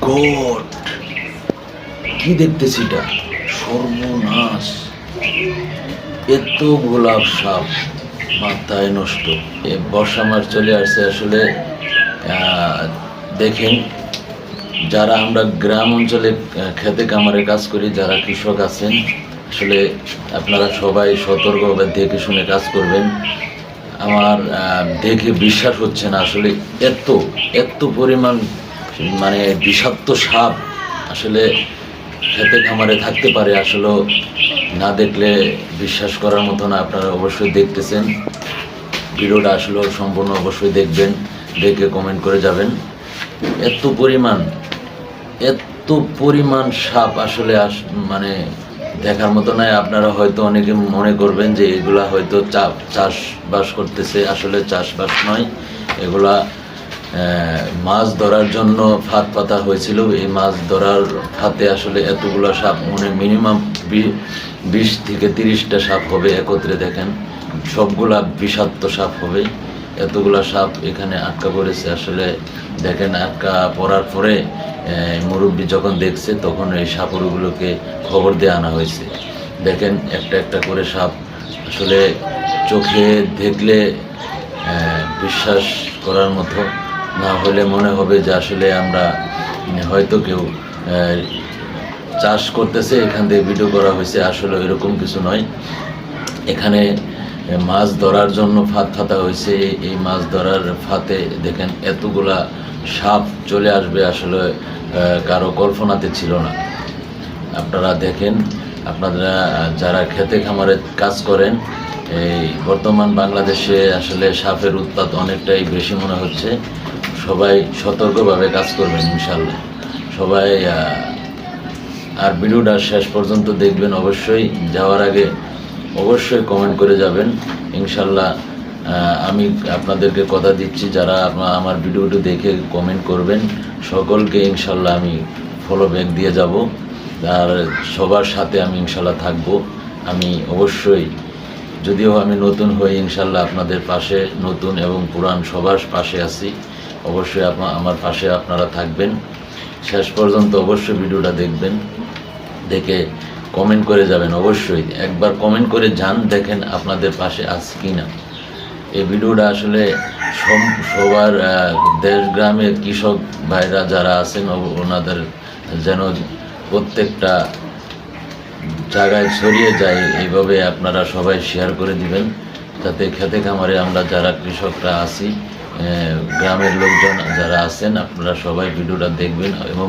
God, কি দেখতেছি এটা? সর্বনাশ! এত গোলাপ সাপ, মাথায় নষ্ট। বর্ষা মাস চলে আসছে আসলে। দেখেন, যারা আমরা গ্রাম অঞ্চলে খেতে কামারে কাজ করি, যারা কৃষক আছেন, আসলে আপনারা সবাই সতর্কভাবে দেখে শুনে কাজ করবেন। আমার দেখে বিশ্বাস হচ্ছে না আসলে, এত এত পরিমাণ মানে বিষাক্ত সাপ আসলে খেতে খামারে থাকতে পারে। আসলে না দেখলে বিশ্বাস করার মতো না। আপনারা অবশ্যই দেখতেছেন, ভিডিওটা আসলে সম্পূর্ণ অবশ্যই দেখবেন, দেখে কমেন্ট করে যাবেন। এত পরিমাণ সাপ আসলে মানে দেখার মতো নয়। আপনারা হয়তো অনেকে মনে করবেন যে এগুলা হয়তো চাষবাস করতেছে, আসলে চাষবাস নয়। এগুলা মাছ ধরার জন্য ফাঁদ পাতা হয়েছিল। এই মাছ ধরার ফাঁদে আসলে এতগুলো সাপ, মানে মিনিমাম 20 থেকে 30টা সাপ হবে একত্রে। দেখেন, সবগুলা বিষাক্ত সাপ হবে। এতগুলা সাপ এখানে আটকা পড়েছে। আসলে দেখেন, আটকা পড়ার পরে মুরব্বী যখন দেখছে তখন এই সাপগুলোকে খবর দিয়ে আনা হয়েছে। দেখেন, একটা একটা করে সাপ। আসলে চোখে দেখলে বিশ্বাস করার মতো না হলে মনে হবে যে আসলে আমরা হয়তো কেউ চাষ করতেছে, এখান থেকে ভিডিও করা হয়েছে। আসলে এরকম কিছু নয়। এখানে মাছ ধরার জন্য ফাঁদ ফাতা হয়েছে। এই মাছ ধরার ফাঁদে দেখেন এতগুলা সাপ চলে আসবে, আসলে কারো কল্পনাতে ছিল না। আপনারা দেখেন, আপনারা যারা খেতে খামারে কাজ করেন, এই বর্তমান বাংলাদেশে আসলে সাপের উৎপাত অনেকটাই বেশি মনে হচ্ছে। সবাই সতর্কভাবে কাজ করবেন ইনশাল্লাহ। সবাই আর ভিডিওটা শেষ পর্যন্ত দেখবেন অবশ্যই। যাওয়ার আগে অবশ্যই কমেন্ট করে যাবেন ইনশাল্লাহ। আমি আপনাদেরকে কথা দিচ্ছি, যারা আমার ভিডিওটি দেখে কমেন্ট করবেন সকলকে ইনশাল্লাহ আমি ফলো ব্যাক দিয়ে যাব। আর সবার সাথে আমি ইনশাল্লাহ থাকবো। আমি অবশ্যই, যদিও আমি নতুন হই, ইনশাল্লাহ আপনাদের পাশে, নতুন এবং পুরান সবার পাশে আছি। অবশ্যই আমার পাশে আপনারা থাকবেন। শেষ পর্যন্ত অবশ্যই ভিডিওটা দেখবেন, দেখে কমেন্ট করে যাবেন। অবশ্যই একবার কমেন্ট করে যান, দেখেন আপনাদের পাশে আছে কি না। এই ভিডিওটা আসলে সবার দেশ গ্রামের কৃষক ভাইরা যারা আছেন ওনাদের যেন প্রত্যেকটা জায়গায় ছড়িয়ে যায়, এইভাবে আপনারা সবাই শেয়ার করে দিবেন, যাতে খেতে খামারে আমরা যারা কৃষকরা আছি, গ্রামের লোকজন যারা আছেন, আপনারা সবাই ভিডিওটা দেখবেন এবং